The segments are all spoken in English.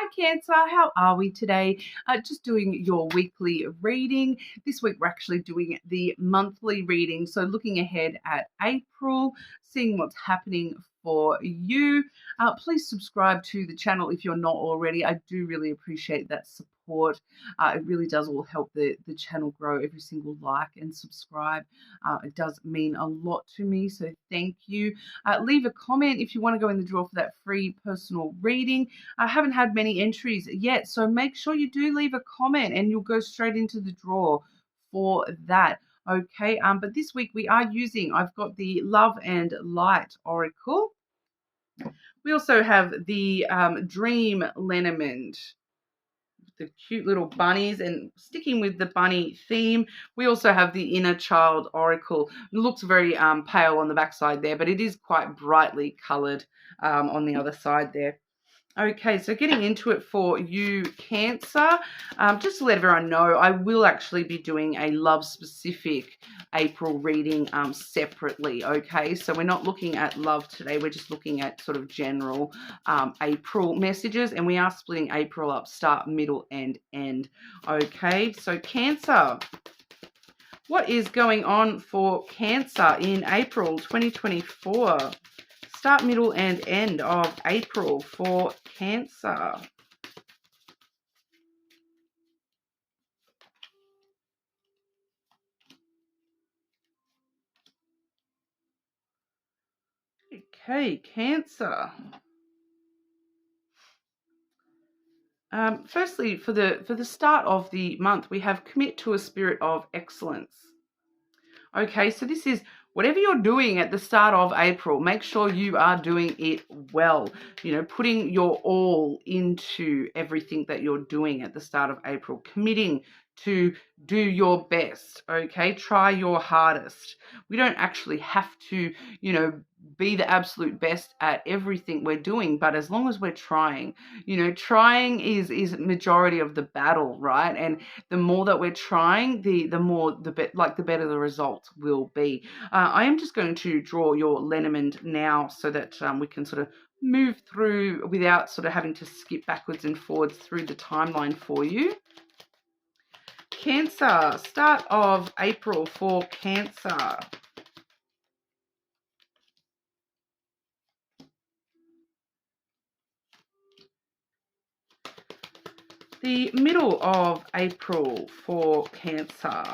Hi Cancer, how are we today? Just doing your weekly reading. This week we're actually doing the monthly reading. So looking ahead at April, seeing what's happening for you. Please subscribe to the channel if you're not already. I do really appreciate that support. It really does all help the channel grow. Every single like and subscribe. It does mean a lot to me. So thank you. Leave a comment if you want to go in the draw for that free personal reading. I haven't had many entries yet, so make sure you do leave a comment and you'll go straight into the draw for that. Okay, but this week I've got the Love and Light Oracle. We also have the Dream Lenormand, the cute little bunnies, and sticking with the bunny theme, we also have the Inner Child Oracle. It looks very pale on the backside there, but it is quite brightly coloured on the other side there. Okay, so getting into it for you, Cancer, just to let everyone know, I will actually be doing a love-specific April reading separately, okay? So we're not looking at love today. We're just looking at sort of general April messages, and we are splitting April up, start, middle, and end, okay? So Cancer, what is going on for Cancer in April 2024? Start, middle, and end of April for Cancer. Okay, Cancer. Firstly, for the start of the month, we have commit to a spirit of excellence. Okay, so this is whatever you're doing at the start of April, make sure you are doing it well. You know, putting your all into everything that you're doing at the start of April, committing to do your best, okay? Try your hardest. We don't actually have to, you know, be the absolute best at everything we're doing, but as long as we're trying, you know, trying is majority of the battle, right? And the more that we're trying, the better the results will be. I am just going to draw your Lenormand now so that we can sort of move through without sort of having to skip backwards and forwards through the timeline for you. Cancer, start of April for Cancer. The middle of April for Cancer.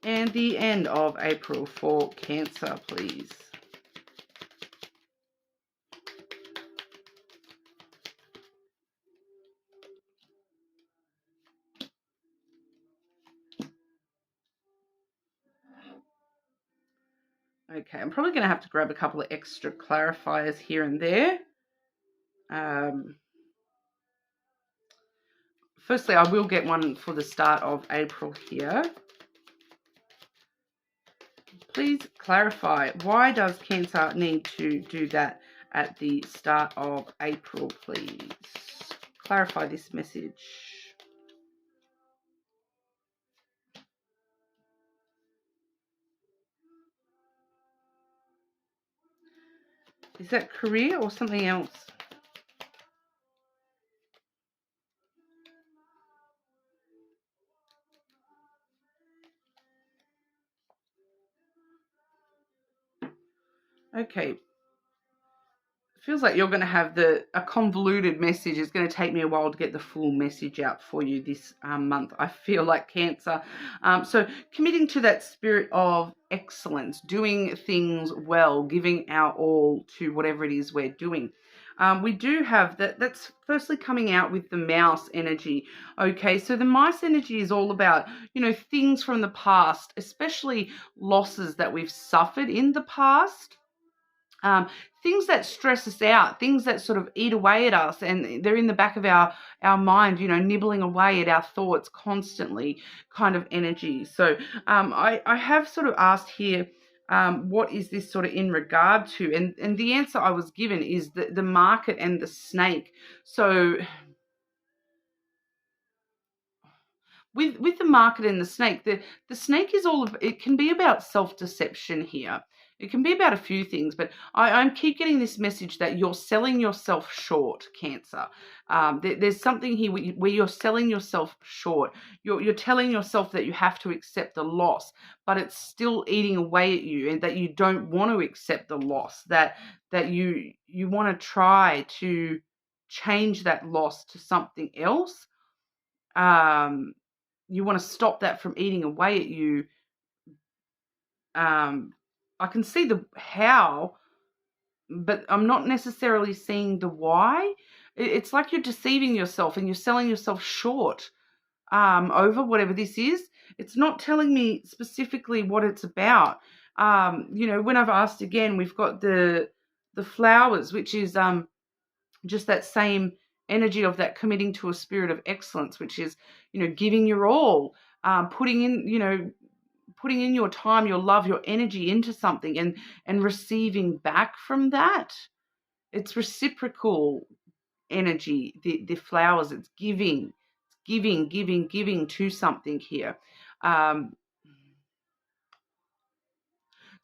And the end of April for Cancer, please. Okay, I'm probably going to have to grab a couple of extra clarifiers here and there. Firstly, I will get one for the start of April here. Please clarify, why does Cancer need to do that at the start of April, please? Clarify this message. Is that career or something else? Okay. Feels like you're going to have a convoluted message. It's going to take me a while to get the full message out for you this month. I feel like Cancer. So committing to that spirit of excellence, doing things well, giving our all to whatever it is we're doing. We do have that's firstly coming out with the mouse energy. Okay, so the mice energy is all about, you know, things from the past, especially losses that we've suffered in the past. Things that stress us out, things that sort of eat away at us, and they're in the back of our mind, you know, nibbling away at our thoughts constantly, kind of energy. So I have sort of asked here, what is this sort of in regard to? And the answer I was given is the market and the snake. So with the market and the snake is it can be about self-deception here. It can be about a few things, but I keep getting this message that you're selling yourself short, Cancer. There's something here where you're selling yourself short. You're telling yourself that you have to accept the loss, but it's still eating away at you, and that you don't want to accept the loss. That you want to try to change that loss to something else. You want to stop that from eating away at you. I can see the how, but I'm not necessarily seeing the why. It's like you're deceiving yourself and you're selling yourself short over whatever this is. It's not telling me specifically what it's about. When I've asked again, we've got the flowers, which is just that same energy of that committing to a spirit of excellence, which is, giving your all, putting in your time, your love, your energy into something, and receiving back from that. It's reciprocal energy. The flowers, it's giving to something here. So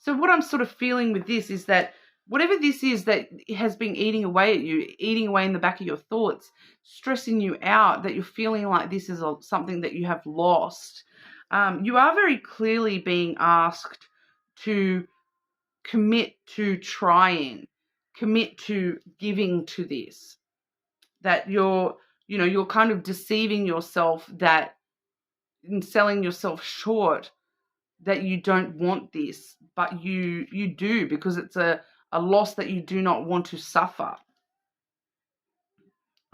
what I'm sort of feeling with this is that whatever this is that has been eating away at you, eating away in the back of your thoughts, stressing you out, that you're feeling like this is something that you have lost, you are very clearly being asked to commit to trying, commit to giving to this, that you're kind of deceiving yourself, that in selling yourself short, that you don't want this, but you do, because it's a loss that you do not want to suffer.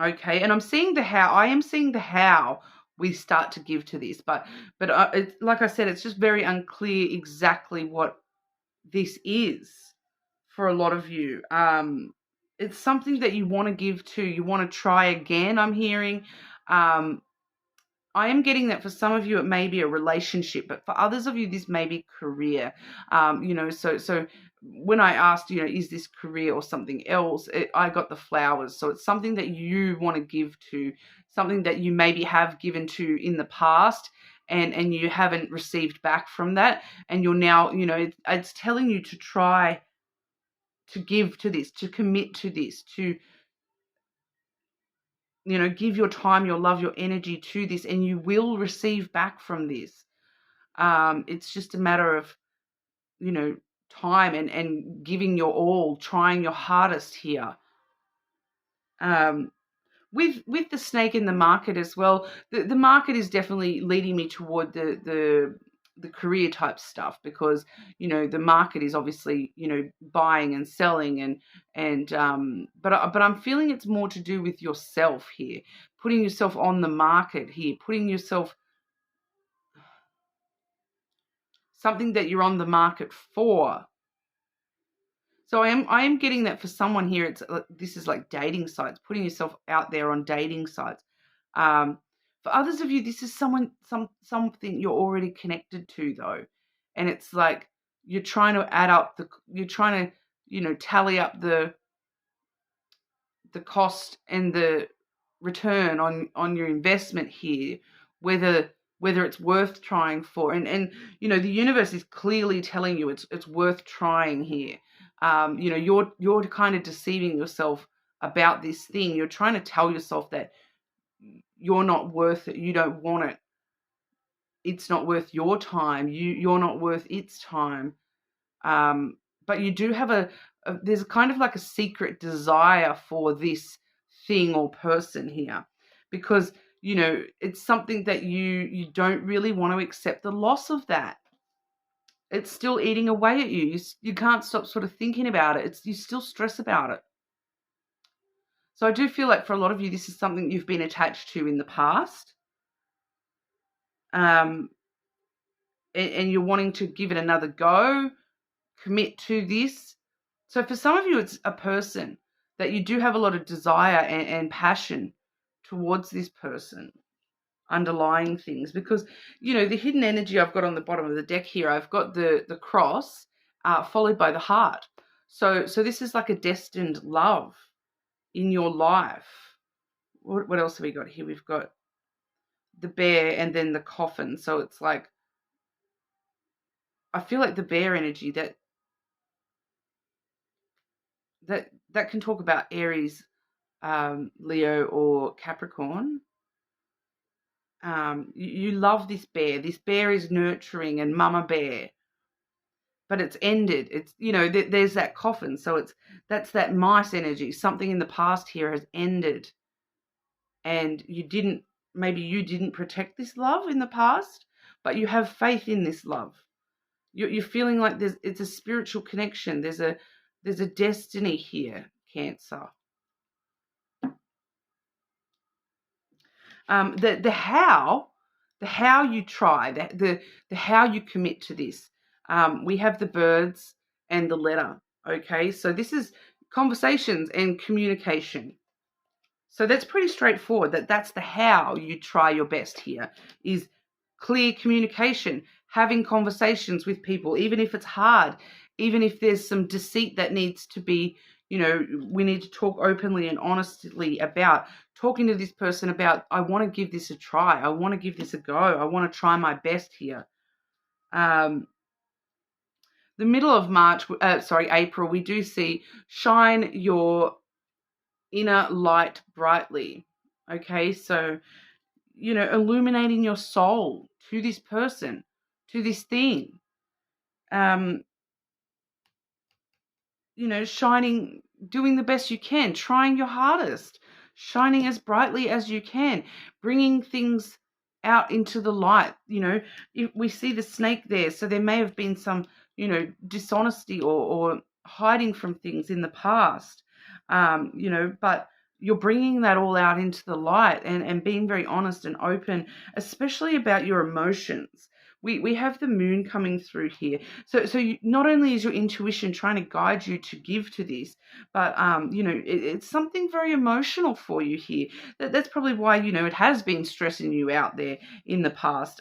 Okay, and I am seeing the how we start to give to this, but it's, like I said, it's just very unclear exactly what this is for a lot of you. It's something that you want to give to, you want to try again, I'm hearing. I am getting that for some of you it may be a relationship, but for others of you this may be career. So when I asked, is this career or something else, I got the flowers. So it's something that you want to give to, something that you maybe have given to in the past, and you haven't received back from that, and you're now, it's telling you to try to give to this, to commit to this, to give your time, your love, your energy to this, and you will receive back from this. It's just a matter of, time and giving your all, trying your hardest here. With the snake in the market as well, the market is definitely leading me toward the career type stuff, because the market is obviously buying and selling, but I'm feeling it's more to do with yourself here, putting yourself on the market here, putting yourself something that you're on the market for. So I am getting that for someone here. This is like dating sites, putting yourself out there on dating sites. For others of you, this is something you're already connected to, though, and it's like you're trying to you're trying to tally up the cost and the return on your investment here, whether it's worth trying for, and the universe is clearly telling you it's worth trying here. You're kind of deceiving yourself about this thing. You're trying to tell yourself that you're not worth it. You don't want it. It's not worth your time. You're not worth its time. But you do have there's kind of like a secret desire for this thing or person here, because it's something that you don't really want to accept the loss of that. It's still eating away at you. You can't stop sort of thinking about it. You still stress about it. So I do feel like for a lot of you, this is something you've been attached to in the past. And you're wanting to give it another go, commit to this. So for some of you, it's a person that you do have a lot of desire and passion towards this person, underlying things, because the hidden energy I've got on the bottom of the deck here, I've got the cross followed by the heart. So this is like a destined love in your life. What else have we got here? We've got the bear and then the coffin. So it's like, I feel like the bear energy that can talk about Aries, Leo, or Capricorn. You love this bear. This bear is nurturing and mama bear, but it's ended. It's, there's that coffin. So that's that mice energy. Something in the past here has ended, and maybe you didn't protect this love in the past, but you have faith in this love. You're feeling like it's a spiritual connection. There's a destiny here, Cancer. The how you try, the how you commit to this. We have the birds and the letter. Okay, so this is conversations and communication. So that's pretty straightforward. That's the how you try your best here, is clear communication, having conversations with people, even if it's hard, even if there's some deceit that needs to be, we need to talk openly and honestly about talking to this person about, I want to give this a try. I want to give this a go. I want to try my best here. The middle of April, we do see shine your inner light brightly. Okay, so, illuminating your soul to this person, to this thing. Shining, doing the best you can, trying your hardest, shining as brightly as you can, bringing things out into the light. If we see the snake there, so there may have been some, dishonesty or hiding from things in the past, but you're bringing that all out into the light and being very honest and open, especially about your emotions. We have the moon coming through here. So not only is your intuition trying to guide you to give to this, but, it's something very emotional for you here. That's probably why, it has been stressing you out there in the past.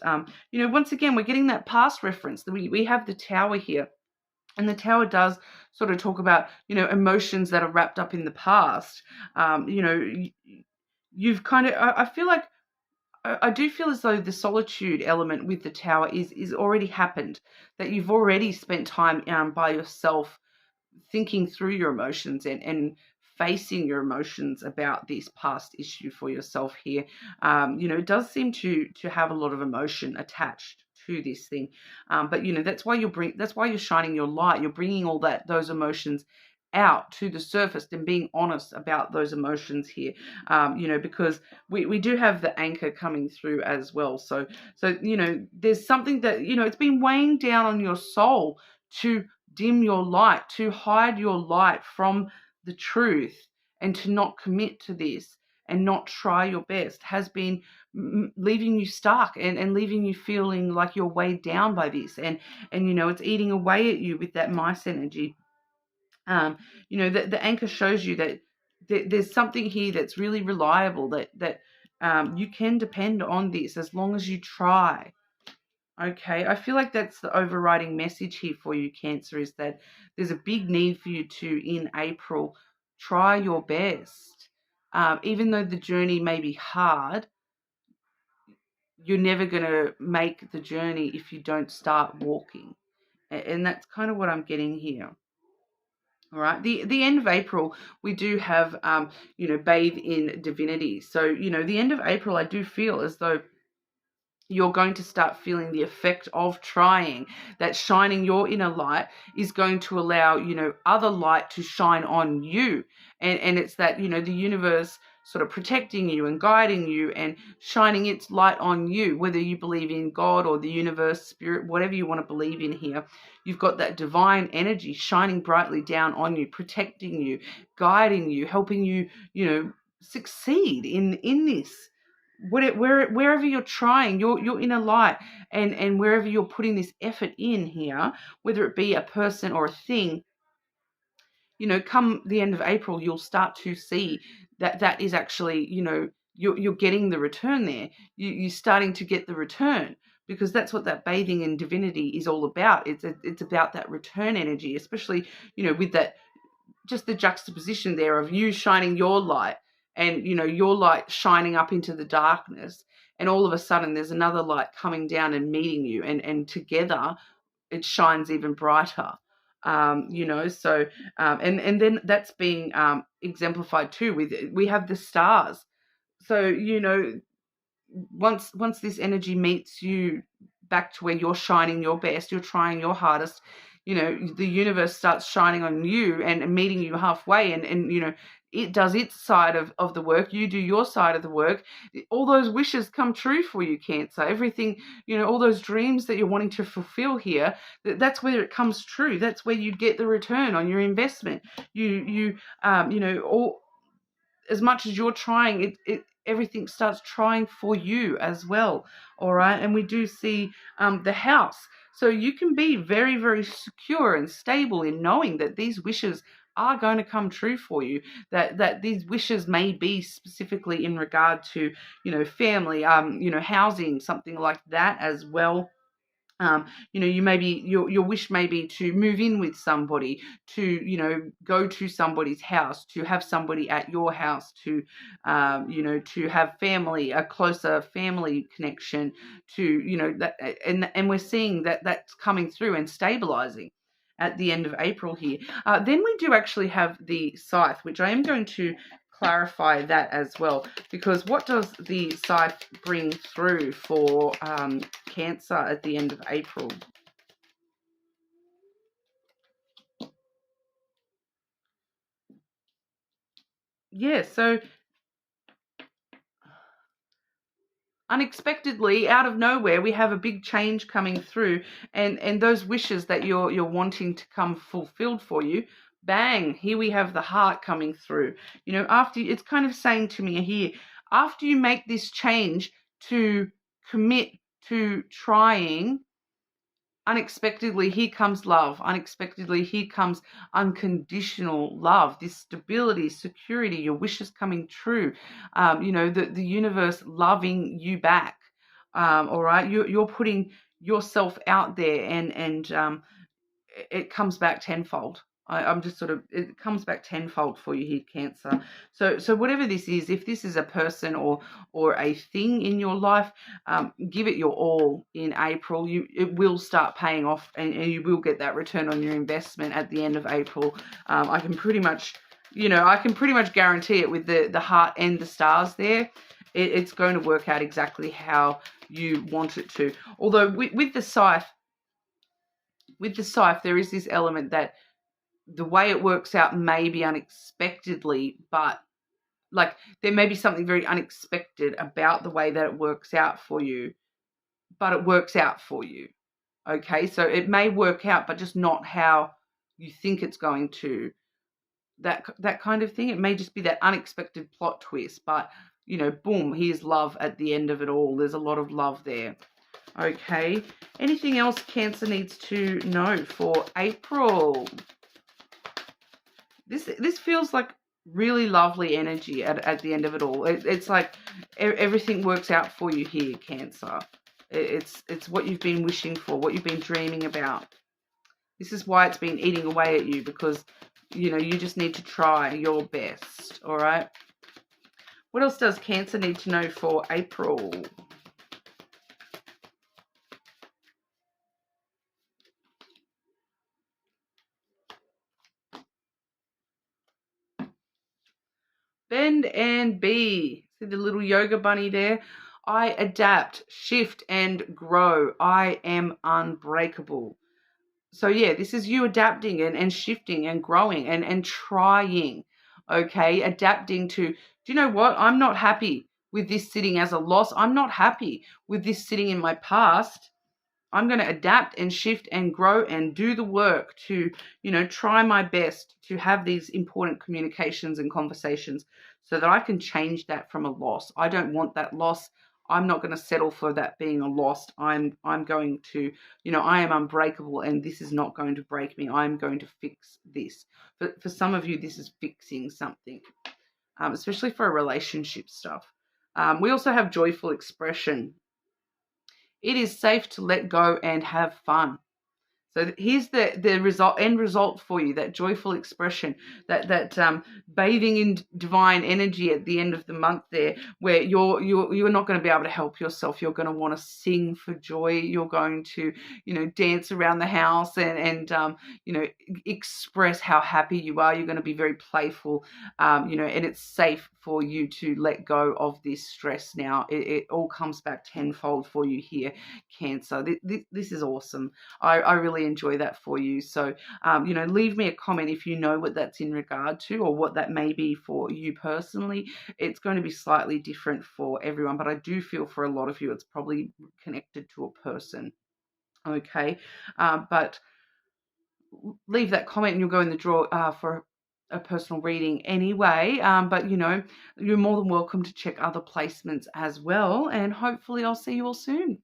Once again, we're getting that past reference. We have the tower here. And the tower does sort of talk about, emotions that are wrapped up in the past. You've kind of, I feel like, I do feel as though the solitude element with the tower is already happened, that you've already spent time by yourself thinking through your emotions and facing your emotions about this past issue for yourself here. It does seem to have a lot of emotion attached to this thing, but that's why you're shining your light. You're bringing all those emotions out to the surface and being honest about those emotions here, because we do have the anchor coming through as well. So there's something that, it's been weighing down on your soul to dim your light, to hide your light from the truth, and to not commit to this and not try your best, has been leaving you stuck and leaving you feeling like you're weighed down by this. And it's eating away at you with that mice energy. The anchor shows you that there's something here that's really reliable, that you can depend on this as long as you try. Okay, I feel like that's the overriding message here for you, Cancer, is that there's a big need for you to, in April, try your best. Even though the journey may be hard, you're never going to make the journey if you don't start walking. And that's kind of what I'm getting here. All right. The end of April, we do have, bathe in divinity. So, the end of April, I do feel as though you're going to start feeling the effect of trying. That shining your inner light is going to allow, other light to shine on you. And it's that, the universe sort of protecting you and guiding you and shining its light on you, whether you believe in God or the universe, spirit, whatever you want to believe in here. You've got that divine energy shining brightly down on you, protecting you, guiding you, helping you, succeed in this. Wherever you're trying your inner light, and wherever you're putting this effort in here, whether it be a person or a thing, come the end of April, you'll start to see that is actually, you're getting the return there. You're starting to get the return, because that's what that bathing in divinity is all about. It's about that return energy, especially, with that, just the juxtaposition there of you shining your light and, your light shining up into the darkness. and all of a sudden there's another light coming down and meeting you, and together it shines even brighter. So and then that's being exemplified too with, we have the stars. So once this energy meets you back to where you're shining your best, you're trying your hardest, the universe starts shining on you and meeting you halfway, and it does its side of the work, you do your side of the work. All those wishes come true for you, Cancer. Everything, all those dreams that you're wanting to fulfill here, that's where it comes true. That's where you get the return on your investment. All, as much as you're trying, everything starts trying for you as well. All right. And we do see the house. So you can be very, very secure and stable in knowing that these wishes are going to come true for you, that these wishes may be specifically in regard to, family, housing, something like that as well. You maybe your wish may be to move in with somebody, to go to somebody's house, to have somebody at your house, to to have family, a closer family connection, to that, and we're seeing that that's coming through and stabilizing at the end of April here. Then we do actually have the scythe, which I am going to clarify that as well, because what does the scythe bring through for Cancer at the end of April? Yeah, so unexpectedly, out of nowhere, we have a big change coming through, and those wishes that you're wanting to come fulfilled for you, bang, here we have the heart coming through. After, it's kind of saying to me here, after you make this change to commit to trying, unexpectedly here comes love. Unexpectedly here comes unconditional love, this stability, security, your wishes coming true, the universe loving you back. All right, you're putting yourself out there, and it comes back tenfold. I'm just sort of, it comes back tenfold for you here, Cancer. So whatever this is, if this is a person or a thing in your life, give it your all in April. It will start paying off, and you will get that return on your investment at the end of April. I can pretty much guarantee it with the heart and the stars there. It's going to work out exactly how you want it to. Although with the scythe, there is this element that the way it works out may be unexpectedly, but like there may be something very unexpected about the way that it works out for you, but it works out for you. Okay, so it may work out, but just not how you think it's going to. That kind of thing. It may just be that unexpected plot twist, but boom, here's love at the end of it all. There's a lot of love there. Okay, anything else Cancer needs to know for April? This feels like really lovely energy at the end of it all. It's like everything works out for you here, Cancer. It's what you've been wishing for, what you've been dreaming about. This is why it's been eating away at you, because you just need to try your best. All right. What else does Cancer need to know for April? Bend and be. See the little yoga bunny there? I adapt, shift, and grow. I am unbreakable. So yeah, this is you adapting and shifting and growing and trying. Okay, adapting to, do you know what? I'm not happy with this sitting as a loss. I'm not happy with this sitting in my past. I'm going to adapt and shift and grow and do the work to, try my best to have these important communications and conversations so that I can change that from a loss. I don't want that loss. I'm not going to settle for that being a loss. I'm going to, I am unbreakable, and this is not going to break me. I'm going to fix this. For some of you, this is fixing something, especially for relationship stuff. We also have joyful expression. It is safe to let go and have fun. So here's the end result for you, that joyful expression, that bathing in divine energy at the end of the month there, where you're not going to be able to help yourself. You're going to want to sing for joy. You're going to, dance around the house and express how happy you are. You're going to be very playful, and it's safe for you to let go of this stress now. It all comes back tenfold for you here, Cancer. This is awesome. I really enjoy that for you. So, leave me a comment if you know what that's in regard to, or what that may be for you personally. It's going to be slightly different for everyone, but I do feel for a lot of you, it's probably connected to a person. Okay. But leave that comment and you'll go in the draw for a personal reading anyway. But, you're more than welcome to check other placements as well. And hopefully I'll see you all soon.